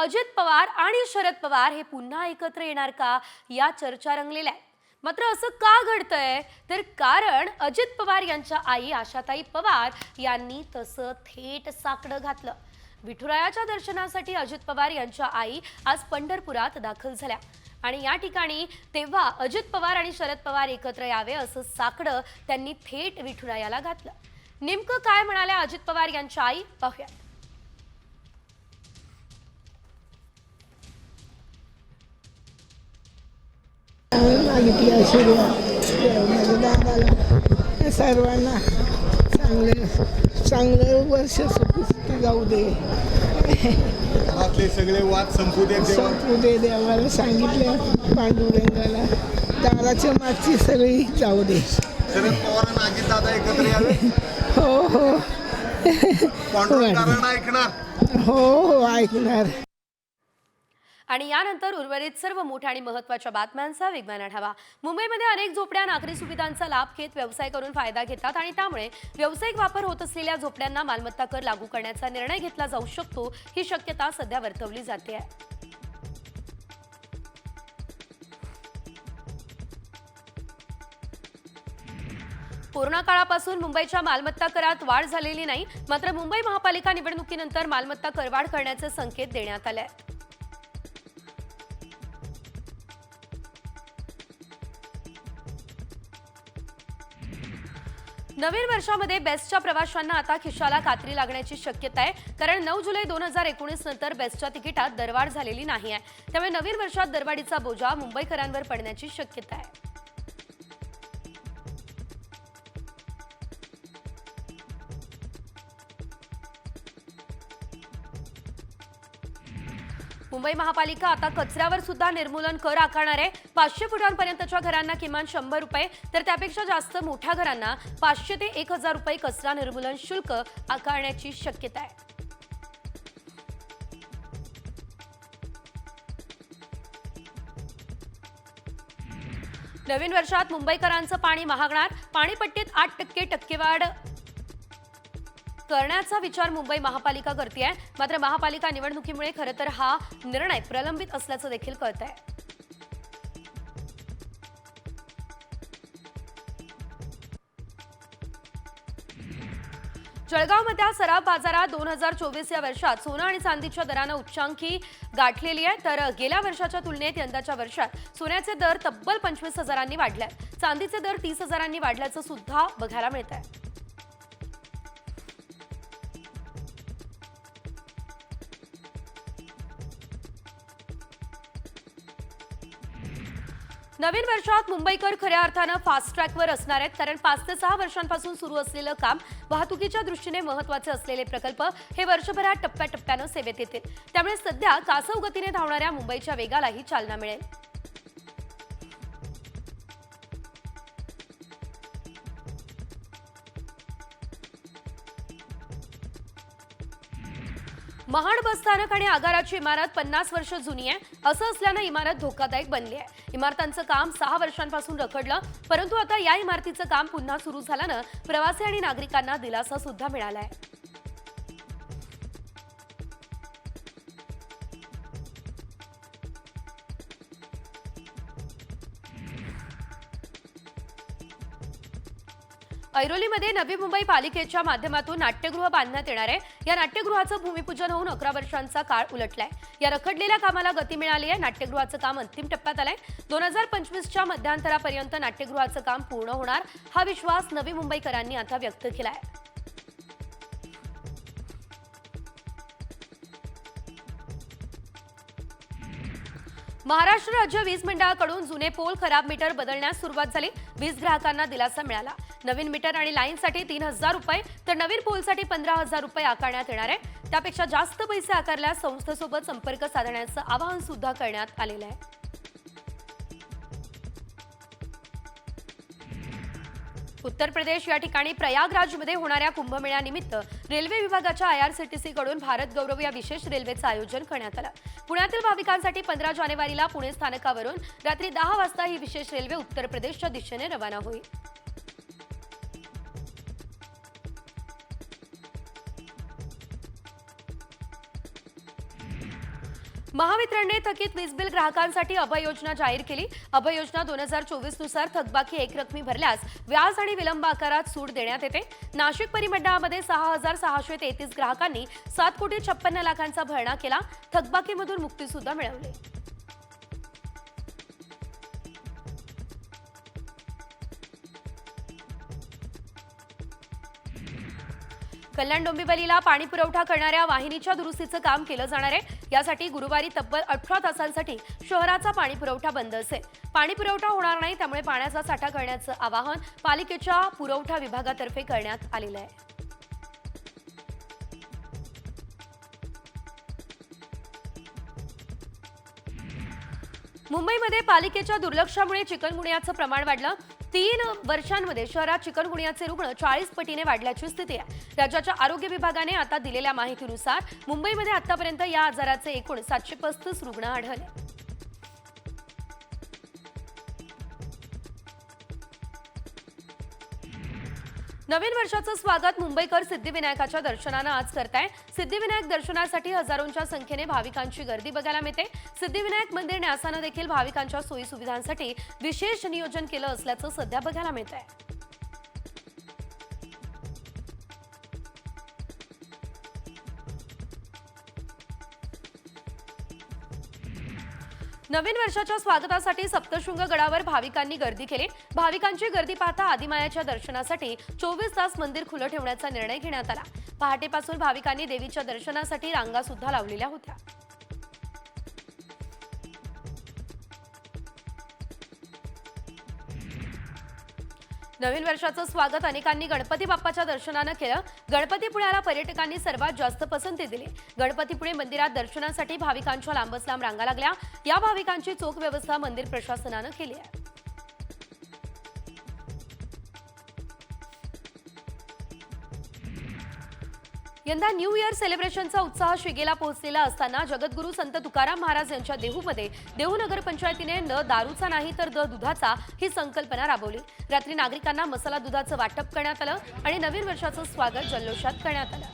अजित पवार आणि शरद पवार हे पुन्हा एकत्र येणार का या चर्चा रंगलेल्या आहेत. मात्र असं का घडतंय तर कारण अजित पवार यांच्या आई आशाताई पवार यांनी तसं थेट साकडं घातलं. विठुरायाच्या दर्शनासाठी अजित पवार यांच्या आई आज पंढरपुरात दाखल झाल्या आणि या ठिकाणी तेव्हा अजित पवार आणि शरद पवार एकत्र यावे असं साकडं त्यांनी थेट विठुरायाला घातलं. नेमकं काय म्हणाल्या अजित पवार यांच्या आई पाहूया. मागितले आशीर्वाद दादाला सर्वांना चांगलं वर्ष सुखी जाऊ दे. आपले सगळे वाद संपू दे देवाला सांगितलं. पांडुरंगाला दाराच्या मागची सगळी जाऊ दे. शरद पवार आणि अजित दादा एकत्र यावे. हो पांडुरंगाला ऐकणार. हो ऐकणार. आणि यानंतर उर्वरित सर्व मोठ्या आणि महत्त्वाच्या बातम्यांचा वेगवान आढावा. मुंबईमध्ये अनेक झोपड्या नागरी सुविधांचा लाभ घेत व्यवसाय करून फायदा घेतात आणि त्यामुळे व्यावसायिक वापर होत असलेल्या झोपड्यांना मालमत्ता कर लागू करण्याचा निर्णय घेतला जाऊ शकतो, ही शक्यता सध्या वर्तवली जाते आहे. कोरोना काळापासून मुंबईच्या मालमत्ता करात वाढ झालेली नाही. मात्र मुंबई महापालिका निवडणुकीनंतर मालमत्ता करवाढ करण्याचे संकेत देण्यात आले आहेत. नवीन वर्षामध्ये बेस्टच्या प्रवाशांना आता खिशाला कात्री लागण्याची शक्यता आहे, कारण 9 जुलै 2019 नंतर बेस्टच्या तिकिटात दरवाढ झालेली नाही आहे. त्यामुळे नवीन वर्षात दरवाढीचा बोजा मुंबईकरांवर पडण्याची शक्यता आहे. मुंबई महापालिका आता कचऱ्यावर सुद्धा निर्मूलन कर आकारणार आहे. 500 फुटांपर्यंतच्या घरांना किमान 100 रुपये तर त्यापेक्षा जास्त मोठ्या घरांना 500 ते 1000 रुपये कचरा निर्मूलन शुल्क आकारण्याची शक्यता आहे. नवीन वर्षात मुंबईकरांचं पाणी महागणार. पाणीपट्टीत 8% टक्केवाढ करण्याचा विचार मुंबई महापालिका करते. मात्र महापालिका निवडणुकीमुळे खरं तर हा निर्णय प्रलंबित असल्याचं देखील कळत आहे. जळगावमधल्या सराफ बाजारात 2024 या वर्षात सोनं आणि चांदीच्या दरानं उच्चांकी गाठलेली आहे. तर गेल्या वर्षाच्या तुलनेत यंदाच्या वर्षात सोन्याचे दर तब्बल 25,000 वाढले. चांदीचे दर 30,000 वाढल्याचं सुद्धा बघायला मिळत आहे. नवीन वर्षात मुंबईकर खऱ्या अर्थानं फास्ट ट्रॅकवर असणार आहेत, कारण 5 ते 6 वर्षांपासून सुरू असलेलं काम, वाहतुकीच्या दृष्टीने महत्त्वाचे असलेले प्रकल्प हे वर्षभरात टप्प्याटप्प्यानं सेवेत येतील. त्यामुळे सध्या कासव गतीने धावणाऱ्या मुंबईच्या वेगालाही चालना मिळेल. महाड बस स्थानक आणि आगाराची इमारत 50 वर्ष जुनी आहे. असं असल्यानं इमारत धोकादायक बनली आहे. इमारतांचं काम 6 वर्षांपासून रखडलं, परंतु आता या इमारतीचं काम पुन्हा सुरू झाल्यानं प्रवासी आणि नागरिकांना दिलासा सुद्धा मिळाला आहे. ऐरोलीमध्ये नवी मुंबई पालिकेच्या माध्यमातून नाट्यगृह बांधण्यात येणार आहे. या नाट्यगृहाचं भूमिपूजन होऊन 11 वर्षांचा काळ उलटलाय. या रखडलेल्या कामाला गती मिळाली आहे. नाट्यगृहाचं काम अंतिम टप्प्यात आलंय. 2025च्या मध्यांतरापर्यंत नाट्यगृहाचं काम पूर्ण होणार, हा विश्वास नवी मुंबईकरांनी आता व्यक्त केलाय. महाराष्ट्र राज्य वीज मंडळाकडून जुने पोल खराब मीटर बदलण्यास सुरुवात झाली. वीज ग्राहकांना दिलासा मिळाला. नवीन मीटर आणि लाईनसाठी 3000 रुपये तर नवीन पोलसाठी 15,000 रुपये आकारण्यात येणार आहे. त्यापेक्षा जास्त पैसे आकारल्यास संस्थेसोबत संपर्क साधण्याचं आवाहन सुद्धा करण्यात आलेलं आहे. उत्तर प्रदेश या ठिकाणी प्रयागराजमध्ये होणाऱ्या कुंभमेळ्यानिमित्त रेल्वे विभागाच्या IRCTC कडून भारत गौरव या विशेष रेल्वेचं आयोजन करण्यात आलं. पुण्यातील भाविकांसाठी 15 जानेवारीला पुणे स्थानकावरून रात्री 10 वाजता ही विशेष रेल्वे उत्तर प्रदेशच्या दिशेने रवाना होईल. महावितरणने थकीत वीज बिल ग्राहकांसाठी अभय योजना जाहीर केली. अभय योजना 2024 नुसार थकबाकी एकरकमी भरल्यास व्याज आणि विलंब आकारात सूट देण्यात येते. नाशिक परिमंडळामध्ये 6,633 ग्राहकांनी 7,56,00,000चा भरणा केला. थकबाकीमधून मुक्ती सुद्धा मिळवली. कल्याण डोंबिवलीला पाणी पुरवठा करणाऱ्या वाहिनीच्या दुरुस्तीचं काम केलं जाणार आहे. यासाठी गुरुवारी तब्बल 18 तासांसाठी शहराचा पाणी पुरवठा बंद असेल. पाणी पुरवठा होणार नाही, त्यामुळे पाण्याचा साठा करण्याचं आवाहन पालिकेच्या पुरवठा विभागातर्फे करण्यात आलेलं आहे. मुंबईमध्ये पालिकेच्या दुर्लक्षामुळे चिकनगुन्ह्याचं प्रमाण वाढलं. 3 वर्षांमध्ये शहरात चिकनगुन्ह्याचे रुग्ण 40 पटीने वाढल्याची स्थिती आहे. राज्याच्या आरोग्य विभागाने आता दिलेल्या माहितीनुसार मुंबईमध्ये आतापर्यंत या आजाराचे एकूण 735 रुग्ण आढळले. नवीन वर्षाचं स्वागत मुंबईकर सिद्धिविनायकाच्या दर्शनानं आज करताय. सिद्धिविनायक दर्शनासाठी हजारोंच्या संख्येने भाविकांची गर्दी बघायला मिळते. सिद्धिविनायक मंदिर न्यासानं देखील भाविकांच्या सोयी सुविधांसाठी विशेष नियोजन केलं असल्याचं सध्या बघायला मिळत आहे. नवीन वर्षाच्या स्वागतासाठी सप्तशृंग गडावर भाविकांनी गर्दी केली. भाविकांची गर्दी पाहता आदिमायाच्या दर्शनासाठी 24 तास मंदिर खुलं ठेवण्याचा निर्णय घेण्यात आला. पहाटेपासून भाविकांनी देवीच्या दर्शनासाठी रांगा सुद्धा लावलेल्या होत्या. नवीन वर्षाचं स्वागत अनेकांनी गणपती बाप्पाच्या दर्शनानं केलं. गणपतीपुळ्याला पर्यटकांनी सर्वात जास्त पसंती दिली. गणपतीपुळे मंदिरात दर्शनासाठी भाविकांच्या लांबच लांब रांगा लागल्या. या भाविकांची चोख व्यवस्था मंदिर प्रशासनानं केली आहे. यंदा न्यू इयर सेलिब्रेशनचा उत्साह शिगेला पोहोचलेला असताना जगद्गुरू संत तुकाराम महाराज यांच्या देहूमध्ये देहू नगर पंचायतीने न दारूचा नाही तर दुधाचा ही संकल्पना राबवली. रात्री नागरिकांना मसाला दुधाचं वाटप करण्यात आलं आणि नवीन वर्षाचं स्वागत जल्लोषात करण्यात आलं.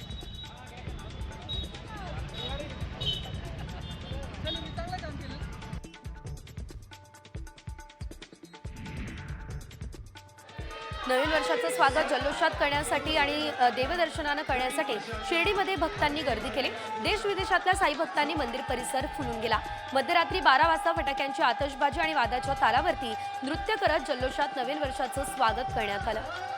नवीन वर्षाचं स्वागत जल्लोषात करण्यासाठी आणि देवदर्शनानं करण्यासाठी शिर्डीमध्ये भक्तांनी गर्दी केली. देश विदेशातल्या साई भक्तांनी मंदिर परिसर फुलून गेला. मध्यरात्री 12 वाजता फटाक्यांची आतषबाजी आणि वादाच्या तालावरती नृत्य करत जल्लोषात नवीन वर्षाचं स्वागत करण्यात आलं.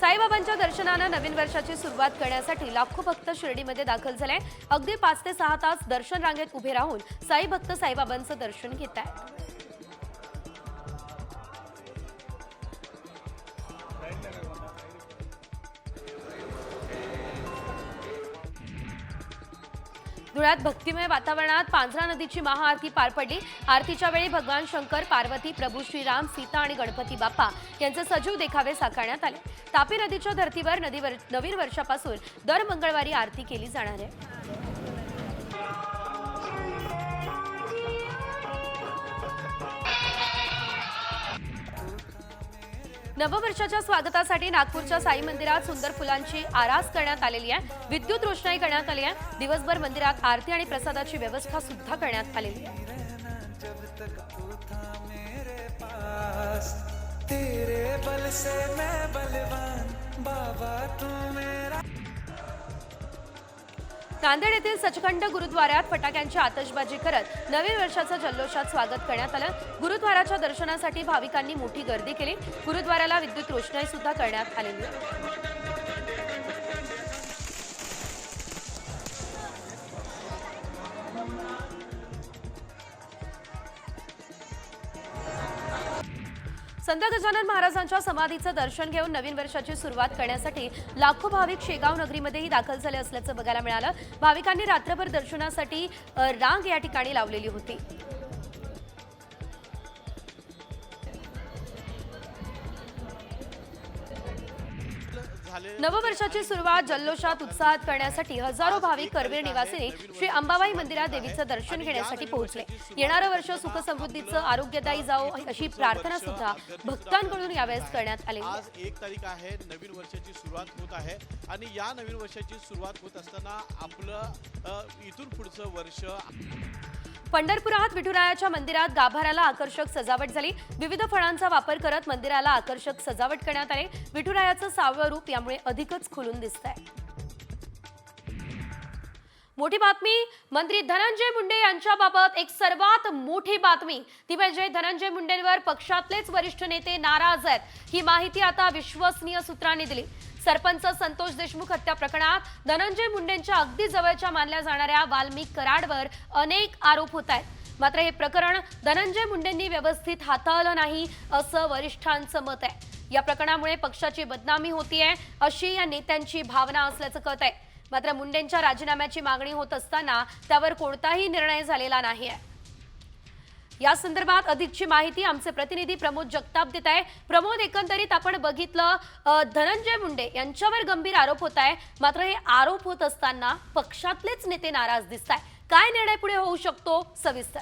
साईबाबांच्या दर्शनानं नवीन वर्षाची सुरुवात करण्यासाठी लाखो भक्त शिर्डीमध्ये दाखल झाले. अगदी 5 ते 6 तास दर्शन रांगेत उभे राहून साई भक्त साईबाबांचं दर्शन घेत आहेत. धुळ्यात भक्तिमय वातावरणात पांझरा नदीची महाआरती पार पडली. आरतीच्या वेळी भगवान शंकर, पार्वती, प्रभू श्रीराम, सीता आणि गणपती बाप्पा यांचे सजीव देखावे साकारण्यात आले. तापी नदीच्या धर्तीवर नवीन वर्षापासून दर मंगळवारी आरती केली जाणार आहे. नववर्षाच्या स्वागतासाठी नागपूरच्या साई मंदिरात सुंदर फुलांची आरास करण्यात आलेली आहे. विद्युत रोषणाई करण्यात आली आहे. दिवसभर मंदिरात आरती आणि प्रसादाची व्यवस्था सुद्धा करण्यात आलेली आहे. नांदेड येथील सचखंड गुरुद्वारात फटाक्यांची आतषबाजी करत नवीन वर्षाचं जल्लोषात स्वागत करण्यात आलं. गुरुद्वाराच्या दर्शनासाठी भाविकांनी मोठी गर्दी केली. गुरुद्वाराला विद्युत रोषणाई सुद्धा करण्यात आलेली आहे. संत गजानन महाराजांच्या समाधीचं दर्शन घेऊन नवीन वर्षाची सुरुवात करण्यासाठी लाखो भाविक शेगाव नगरीमध्येही दाखल झाले असल्याचं बघायला मिळालं. भाविकांनी रात्रभर दर्शनासाठी रांग या ठिकाणी लावलेली होती. नववर्षाची सुरुवात जल्लोषात उत्साहात करण्यासाठी हजारो भाविक करवीर निवासिनी श्री अंबाबाई मंदिरात देवीचं दर्शन घेण्यासाठी पोहोचले. येणारं वर्ष सुख समृद्धीचं आरोग्यदायी जावो अशी प्रार्थना सुद्धा भक्तांकडून यावेळेस करण्यात आली. आज 1 तारीख आहे, नवीन वर्षाची सुरुवात होत आहे आणि या नवीन वर्षाची सुरुवात होत असताना आपलं इथून पुढचं वर्ष. पंढरपुरात विठुरायाच्या मंदिरात गाभाऱ्याला आकर्षक सजावट झाली. विविध फळांचा वापर करत मंदिराला आकर्षक सजावट करण्यात आली. विठुरायाचं 6वं रूप यामुळे अधिकच खुलून दिसतंय. मोठी बातमी, मंत्री धनंजय मुंडे यांच्याबाबत एक सर्वात मोठी बातमी ती म्हणजे धनंजय मुंडेंवर पक्षातलेच वरिष्ठ नेते नाराज आहेत. ही माहिती आता विश्वसनीय सूत्रांनी दिली. सरपंच संतोष देशमुख हत्या प्रकरणात धनंजय मुंडेंच्या अगदी जवळच्या मानल्या जाणाऱ्या वाल्मिक कराडवर अनेक आरोप होत आहेत. मात्र हे प्रकरण धनंजय मुंडेंनी व्यवस्थित हाताळलं नाही असं वरिष्ठांचं मत आहे. या प्रकरणामुळे पक्षाची बदनामी होतीये अशी या नेत्यांची भावना असल्याचं कळत आहे. मात्र मुंडेंच्या राजीनाम्याची मागणी होत असताना त्यावर कोणताही निर्णय झालेला नाही आहे. या संदर्भात अधिकची माहिती आमचे प्रतिनिधी प्रमोद जगताप देत आहे. प्रमोद, एकंदरीत आपण बघितलं धनंजय मुंडे यांच्यावर गंभीर आरोप होत आहे. मात्र हे आरोप होत असताना पक्षातलेच नेते नाराज दिसत आहे. काय निर्णय पुढे होऊ शकतो, सविस्तर?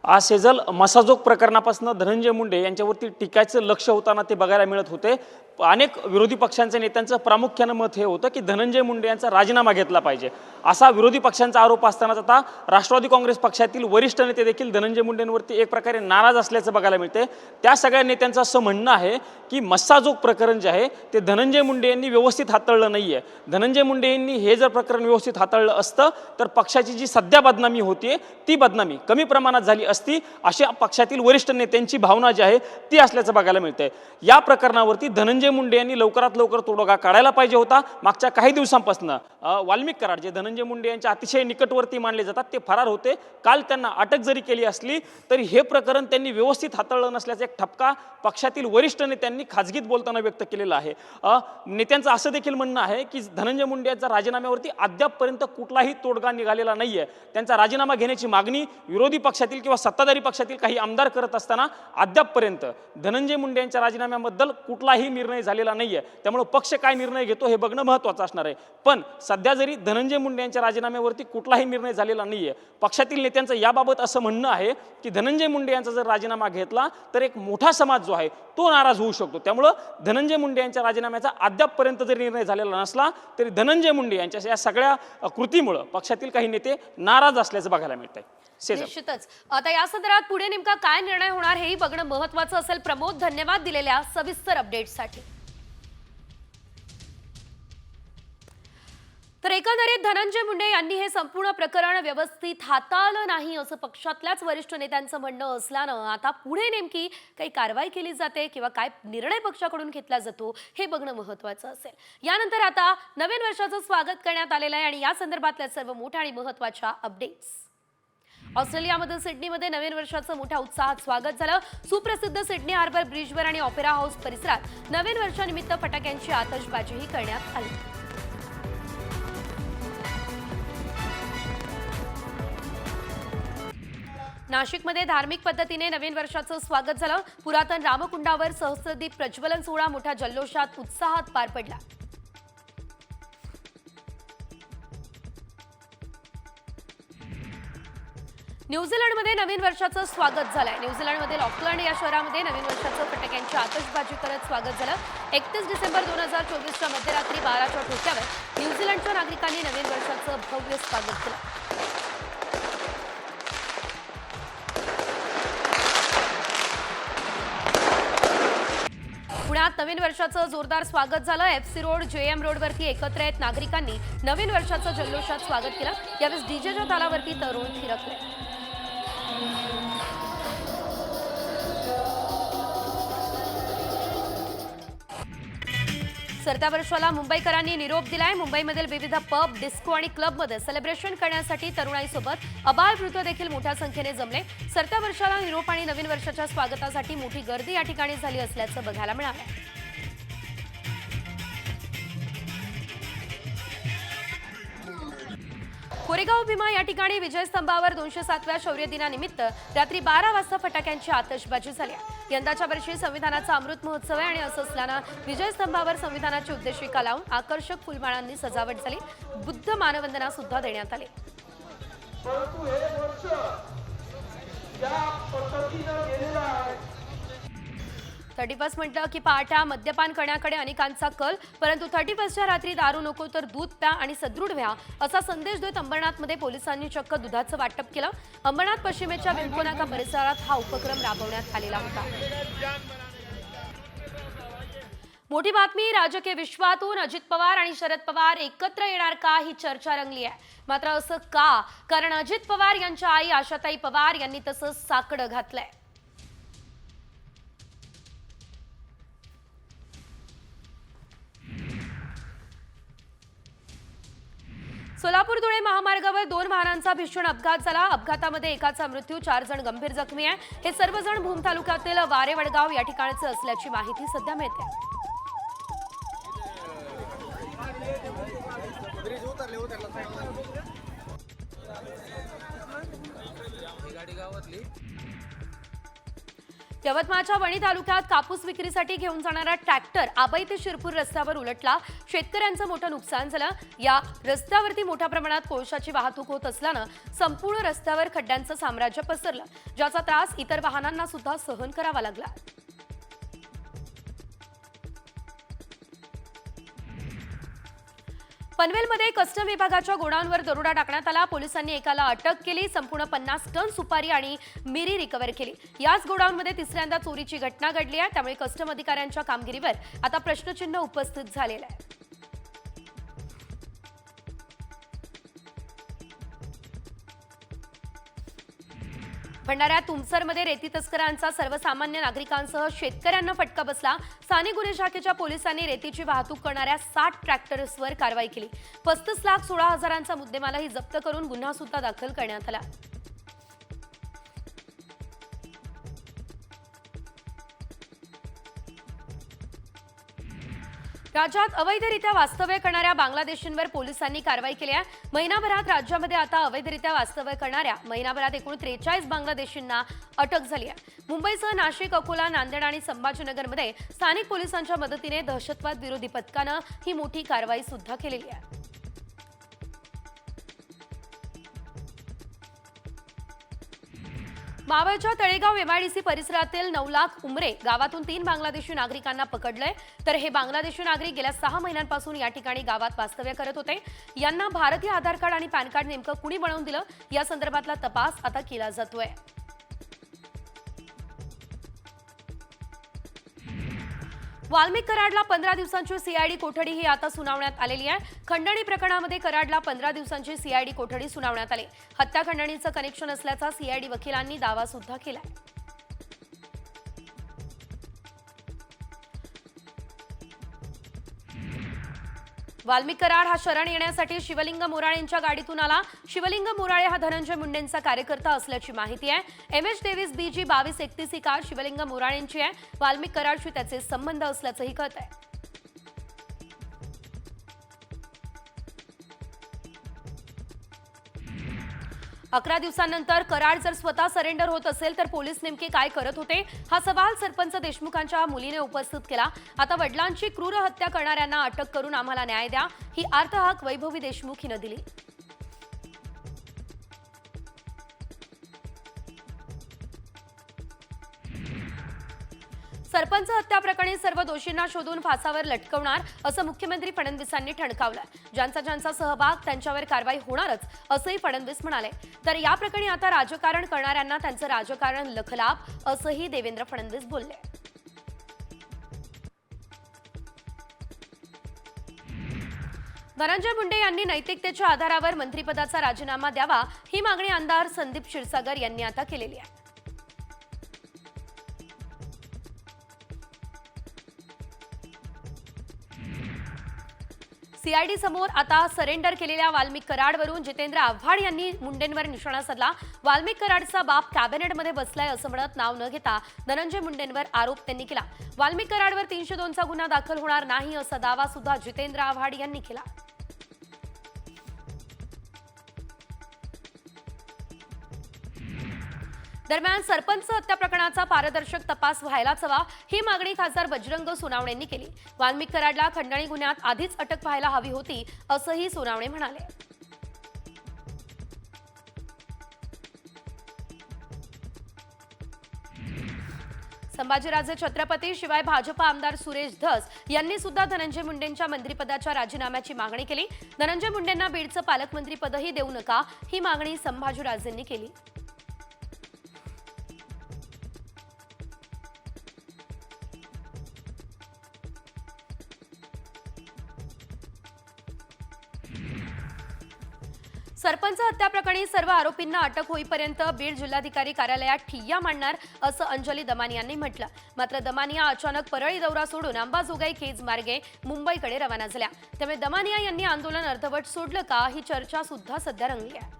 आज सेजल, मसाजोग प्रकरणापासून धनंजय मुंडे यांच्यावरती टीकाचं लक्ष होताना ते बघायला मिळत होते. अनेक विरोधी पक्षांच्या नेत्यांचं प्रामुख्यानं मत हे होतं की धनंजय मुंडे यांचा राजीनामा घेतला पाहिजे, असा विरोधी पक्षांचा आरोप असतानाच आता राष्ट्रवादी काँग्रेस पक्षातील वरिष्ठ नेते देखील धनंजय मुंडेंवरती एक प्रकारे नाराज असल्याचं बघायला मिळते. त्या सगळ्या नेत्यांचं असं म्हणणं आहे की मस्साजोग प्रकरण जे आहे ते धनंजय मुंडे यांनी व्यवस्थित हाताळलं नाहीये. धनंजय मुंडे यांनी हे जर प्रकरण व्यवस्थित हाताळलं असतं तर पक्षाची जी सध्या बदनामी होतीये ती बदनामी कमी प्रमाणात झाली असती, अशी पक्षातील वरिष्ठ नेत्यांची भावना जी आहे ती असल्याचं बघायला मिळतंय. या प्रकरणावरती धनंजय मुंडे यांनी लवकरात लवकर तोडगा काढायला पाहिजे होता. मागच्या काही दिवसांपासून वाल्मिक कराड जे धनंजय मुंडे यांच्या अतिशय निकटवर्ती मानले जातात ते फरार होते. काल त्यांना अटक जरी केली असली तरी हे प्रकरण त्यांनी व्यवस्थित हाताळलं नसल्याचा एक ठपका पक्षातील वरिष्ठ नेत्यांनी खाजगीत बोलताना व्यक्त केलेला आहे. नेत्यांचं असं देखील म्हणणं आहे की धनंजय मुंडे यांच्या राजीनाम्यावरती अद्यापपर्यंत कुठलाही तोडगा निघालेला नाहीये. त्यांचा राजीनामा घेण्याची मागणी विरोधी पक्षातील किंवा सत्ताधारी पक्षातील काही आमदार करत असताना अद्यापपर्यंत धनंजय मुंडे यांच्या राजीनाम्याबद्दल कुठलाही निर्णय झालेला नाहीये. त्यामुळे पक्ष काय निर्णय घेतो हे बघणं महत्त्वाचं असणार आहे. पण सध्या जरी धनंजय मुंडे यांच्या राजीनाम्यावरती कुठलाही निर्णय झालेला नाहीये, पक्षातील नेत्यांचं याबाबत असं म्हणणं आहे की धनंजय मुंडे यांचा जर राजीनामा घेतला तर एक मोठा समाज जो आहे तो नाराज होऊ शकतो. त्यामुळं धनंजय मुंडे यांच्या राजीनाम्याचा अद्यापपर्यंत जरी निर्णय झालेला नसला तरी धनंजय मुंडे यांच्या या सगळ्या कृतीमुळे पक्षातील काही नेते नाराज असल्याचं बघायला मिळत आहे. निश्चितच आता या संदर्भात पुढे नेमका काय निर्णय होणार हेही बघणं महत्त्वाचं असेल. प्रमोद, धन्यवाद दिलेल्या सविस्तर अपडेट्ससाठी. तर एकंदरीत धनंजय मुंडे यांनी हे संपूर्ण प्रकरण व्यवस्थित हाताळलं नाही असं पक्षातल्याच वरिष्ठ नेत्यांचं म्हणणं असल्यानं आता पुढे नेमकी काही कारवाई केली जाते किंवा काय निर्णय पक्षाकडून घेतला जातो हे बघणं महत्त्वाचं असेल. यानंतर आता नवीन वर्षाचं स्वागत करण्यात आलेलं आहे आणि या संदर्भातल्या सर्व मोठ्या आणि महत्त्वाच्या अपडेट्स. ऑस्ट्रेलियामधील सिडनीमध्ये नवीन वर्षाचं मोठ्या उत्साहात स्वागत झालं. सुप्रसिद्ध सिडनी हार्बर ब्रिजवर आणि ऑपेरा हाऊस परिसरात नवीन वर्षानिमित्त फटाक्यांची आतषबाजीही करण्यात आली. नाशिकमध्ये धार्मिक पद्धतीने नवीन वर्षाचं स्वागत झालं. पुरातन रामकुंडावर सहस्रदीप प्रज्वलन सोहळा मोठ्या जल्लोषात उत्साहात पार पडला. न्यूझीलंडमध्ये नवीन वर्षाचं स्वागत झालंय. न्यूझीलंडमधील ऑकलंड या शहरामध्ये नवीन वर्षाचं फटाक्यांची आतषबाजी करत स्वागत झालं. 31 डिसेंबर 2024च्या मध्यरात्री 12च्या ठोक्यावर न्यूझीलंडच्या नागरिकांनी नवीन वर्षाचं भव्य स्वागत केलं. पुण्यात नवीन वर्षाचं जोरदार स्वागत झालं. FC रोड, JM रोडवरती एकत्र येत नागरिकांनी नवीन वर्षाचं जल्लोषात स्वागत केलं. यावेळी डीजेच्या तालावरती तरुण थिरकले. सरत्या वर्षाला मुंबईकरांनी निरोप दिलाय. मुंबईमधील विविध पब, डिस्को आणि क्लबमध्ये सेलिब्रेशन करण्यासाठी तरुणाईसोबत अबालवृद्ध देखील मोठ्या संख्येने जमले. सरत्या वर्षाला निरोप आणि नवीन वर्षाच्या स्वागतासाठी मोठी गर्दी या ठिकाणी झाली असल्याचं बघायला मिळालं. कोरेगाव भीमा या ठिकाणी विजय स्तंभावर 207व्या शौर्य दिनानिमित्त रात्री 12 वाजता फटाक्यांची आतषबाजी झाली. यंदाच्या वर्षी संविधानाचा अमृत महोत्सव आहे आणि असं असल्यानं विजय स्तंभावर संविधानाची उद्देशिका लावून आकर्षक फुलमाळांनी सजावट झाली. बुद्ध मानवंदना सुद्धा देण्यात आली. परंतु हे वर्ष या पद्धतीनं गेलेलं आहे. 31 म्हटलं की पहाटा मद्यपान करण्याकडे अनेकांचा कल, परंतु 31च्या रात्री दारू नको तर दूध प्या आणि सदृढ व्हा असा संदेश देत अंबरनाथमध्ये पोलिसांनी चक्क दुधाचं वाटप केलं. अंबरनाथ पश्चिमेच्या विंकोनाका परिसरात हा उपक्रम राबवण्यात आलेला होता. मोठी बातमी राजकीय विश्वातून अजित पवार आणि शरद पवार एकत्र येणार का ही चर्चा रंगली आहे. मात्र असं का? कारण अजित पवार यांच्या आई आशाताई पवार यांनी तसं साकडं घातलंय. सोलापूर धुळे महामार्गावर 2 वाहनांचा भीषण अपघात झाला. अपघातामध्ये एकाचा मृत्यू, 4 जण गंभीर जखमी आहे. हे सर्वजण भूम तालुक्यातील वारेवडगाव या ठिकाणचे असल्याची माहिती सध्या मिळते. यवतमाळच्या वणी तालुक्यात कापूस विक्रीसाठी घेऊन जाणारा ट्रॅक्टर आबई ते शिरपूर रस्त्यावर उलटला. शेतकऱ्यांचं मोठं नुकसान झालं. या रस्त्यावरती मोठ्या प्रमाणात कोळशाची वाहतूक होत असल्यानं संपूर्ण रस्त्यावर खड्ड्यांचं साम्राज्य पसरलं, ज्याचा त्रास इतर वाहनांना सुद्धा सहन करावा लागला. पनवेलमध्ये कस्टम विभागाच्या गोडाऊनवर दरोडा टाकण्यात आला. पोलिसांनी एकाला अटक केली. संपूर्ण 50 टन सुपारी आणि मिरी रिकव्हर केली. याच गोडाऊनमध्ये तिसऱ्यांदा चोरीची घटना घडली आहे. त्यामुळे कस्टम अधिकाऱ्यांच्या कामगिरीवर आता प्रश्नचिन्ह उपस्थित झालेलं आहे. भंडाऱ्यात तुमसरमध्ये रेती तस्करांचा सर्वसामान्य नागरिकांसह शेतकऱ्यांना फटका बसला. स्थानिक गुन्हे शाखेच्या पोलिसांनी रेतीची वाहतूक करणाऱ्या 60 ट्रॅक्टर्सवर कारवाई केली. 35,16,000चा मुद्देमालही जप्त करून गुन्हा सुद्धा दाखल करण्यात आला. राज्यात अवैधरित्या वास्तव्य करणाऱ्या बांगलादेशींवर पोलिसांनी कारवाई केली आहे. महिनाभरात राज्यामध्ये आता अवैधरित्या वास्तव्य करणाऱ्या महिनाभरात एकूण 43 बांगलादेशींना अटक झाली आहे. मुंबईसह नाशिक, अकोला, नांदेड आणि संभाजीनगरमध्ये स्थानिक पोलिसांच्या मदतीने दहशतवाद विरोधी पथकानं ही मोठी कारवाई सुद्धा केलेली आहे. मावळच्या तळेगाव एमआयडीसी परिसरातील 9 लाख उमरे गावातून 3 बांगलादेशी नागरिकांना पकडलंय. तर हे बांगलादेशी नागरिक गेल्या 6 महिन्यांपासून या ठिकाणी गावात वास्तव्य करत होते. यांना भारतीय आधार कार्ड आणि पॅन कार्ड नेमकं कुणी बनवून दिलं या संदर्भातला तपास आता केला जातोय. वाल्मिक कराडला 15 दिवसांची सीआयडी कोठडी ही आता सुनावण्यात आलेली आहे. खंडणी प्रकरणामध्ये कराडला 15 दिवसांची सीआयडी कोठडी सुनावण्यात आली. हत्या खंडणीचं कनेक्शन असल्याचा सीआयडी वकिलांनी दावा सुद्धा केलाय. वाल्मिक कराड हा शरण येण्यासाठी शिवलिंग मोराळेंच्या गाडीतून आला. शिवलिंग मोराळे हा धनंजय मुंडेंचा कार्यकर्ता असल्याची माहिती आहे. MS डेव्हिस BG 2231 ही कार शिवलिंग मोराळेंची आहे. वाल्मिक कराडशी त्याचे संबंध असल्याचंही कळत आहे. अकरा दिवसांनंतर कराड जर स्वतः सरेंडर होत असेल तर पोलीस नेमके काय करत होते हा सवाल सरपंच देशमुखांच्या मुलीने उपस्थित केला. आता वडिलांची क्रूर हत्या करणाऱ्यांना अटक करून आम्हाला न्याय द्या ही आर्तहाक वैभवी देशमुख हिनं दिली. सरपंच हत्या प्रकरणी सर्व दोषींना शोधून फासावर लटकवणार असं मुख्यमंत्री फडणवीसांनी ठणकावलं. ज्यांचा सहभाग त्यांच्यावर कारवाई होणारच असंही फडणवीस म्हणाले. तर या प्रकरणी आता राजकारण करणाऱ्यांना त्यांचं राजकारण लखलाभ असंही देवेंद्र फडणवीस बोलले. धनंजय मुंडे यांनी नैतिकतेच्या आधारावर मंत्रिपदाचा राजीनामा द्यावा ही मागणी आमदार संदीप क्षीरसागर यांनी आता केलेली आहे. सीआयडी समोर आता सरेंडर केलेल्या वाल्मिक कराडवरून जितेंद्र आव्हाड यांनी मुंडेंवर निशाणा साधला. वाल्मिक कराडचा बाप कॅबिनेटमध्ये बसलाय असं म्हणत नाव न घेता धनंजय मुंडेंवर आरोप त्यांनी केला. वाल्मिक कराडवर 302चा गुन्हा दाखल होणार नाही असा दावा सुद्धा जितेंद्र आव्हाड यांनी केला. दरम्यान सरपंच हत्या प्रकरणाचा पारदर्शक तपास व्हायलाच हवा ही मागणी खासदार बजरंग सोनावणेंनी केली. वाल्मिक कराडला खंडणी गुन्ह्यात आधीच अटक व्हायला हवी होती असंही सोनावणे म्हणाले. संभाजीराजे छत्रपती शिवाय भाजपा आमदार सुरेश धस यांनी सुद्धा धनंजय मुंडेंच्या मंत्रिपदाच्या राजीनाम्याची मागणी केली. धनंजय मुंडेंना बीडचं पालकमंत्रीपदही देऊ नका ही मागणी संभाजीराजेंनी केली. सरपंच हत्या प्रकरणी सर्व आरोपींना अटक होईपर्यंत बीड जिल्हाधिकारी कार्यालयात ठिय्या मांडणार असं अंजली दमानिया यांनी म्हटलं. मात्र दमानिया अचानक परळी दौरा सोडून अंबाजोगाई केज मार्गे मुंबईकडे रवाना झाल्या. त्यामुळे दमानिया यांनी आंदोलन अर्धवट सोडलं का ही चर्चा सुद्धा सध्या रंगली आहे.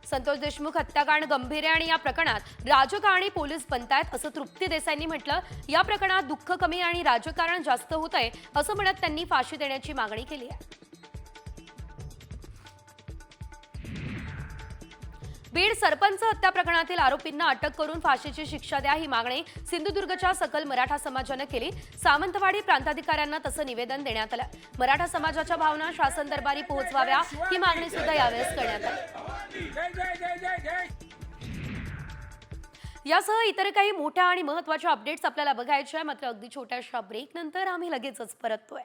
संतोष देशमुख हत्याकांड गंभीर आहे आणि या प्रकरणात राजकारणी पोलीस बनतायत असं तृप्ती देसाईंनी म्हटलं. या प्रकरणात दुःख कमी आणि राजकारण जास्त होत आहे असं म्हणत त्यांनी फाशी देण्याची मागणी केली आहे. बीड सरपंच हत्या प्रकरणातील आरोपींना अटक करून फाशीची शिक्षा द्या ही मागणी सिंधुदुर्गच्या सकल मराठा समाजानं केली. सावंतवाडी प्रांताधिकाऱ्यांना तसं निवेदन देण्यात आलं. मराठा समाजाच्या भावना शासन दरबारी पोहोचवाव्या ही मागणी सुद्धा यावेळेस करण्यात आली. यासह इतर काही मोठ्या आणि महत्त्वाच्या अपडेट्स आपल्याला बघायच्या मात्र अगदी छोट्याशा ब्रेक नंतर आम्ही लगेचच परततोय.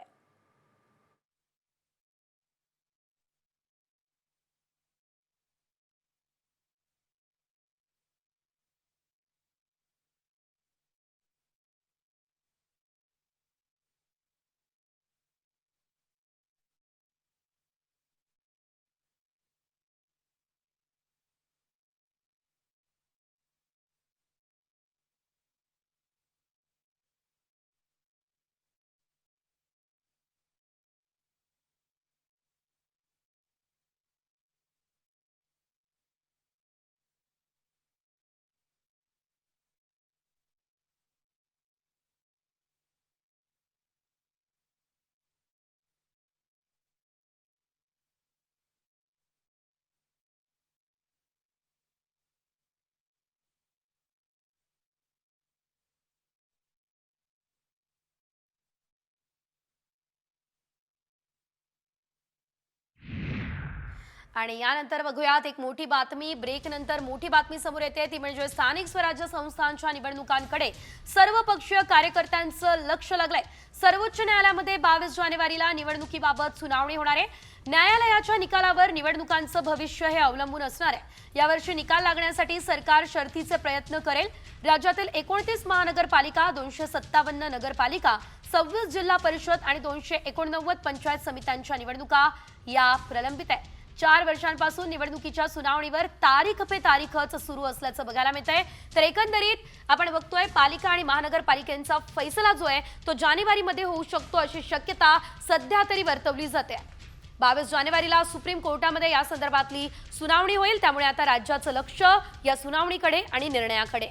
आणि यानंतर बघूयात एक मोठी बातमी. ब्रेक नंतर मोठी बातमी समोर येते ती म्हणजे स्थानिक स्वराज्य संस्थांच्या निवडणुकांकडे सर्वपक्षीय कार्यकर्त्यांचं लक्ष लागलंय. सर्वोच्च न्यायालयामध्ये 22 जानेवारीला निवडणुकीबाबत सुनावणी होणार आहे. न्यायालयाच्या निकालावर निवडणुकांचं भविष्य हे अवलंबून असणार आहे. यावर्षी निकाल लागण्यासाठी सरकार शर्थीचे प्रयत्न करेल. राज्यातील 29 महानगरपालिका, 257 नगरपालिका, 26 जिल्हा परिषद आणि 289 पंचायत समित्यांच्या निवडणुका या प्रलंबित आहेत. 4 वर्षांपासून निवडणुकीच्या सुनावणीवर तारीख पे तारीखच सुरू असल्याचं बघायला मिळतंय. तर एकंदरीत आपण बघतोय पालिका आणि महानगरपालिकेचा फैसला जो आहे तो जानेवारीमध्ये होऊ शकतो अशी शक्यता सध्या तरी वर्तवली जाते. 22 जानेवारीला सुप्रीम कोर्टामध्ये या संदर्भातली सुनावणी होईल. त्यामुळे आता राज्याचं लक्ष या सुनावणीकडे आणि निर्णयाकडे.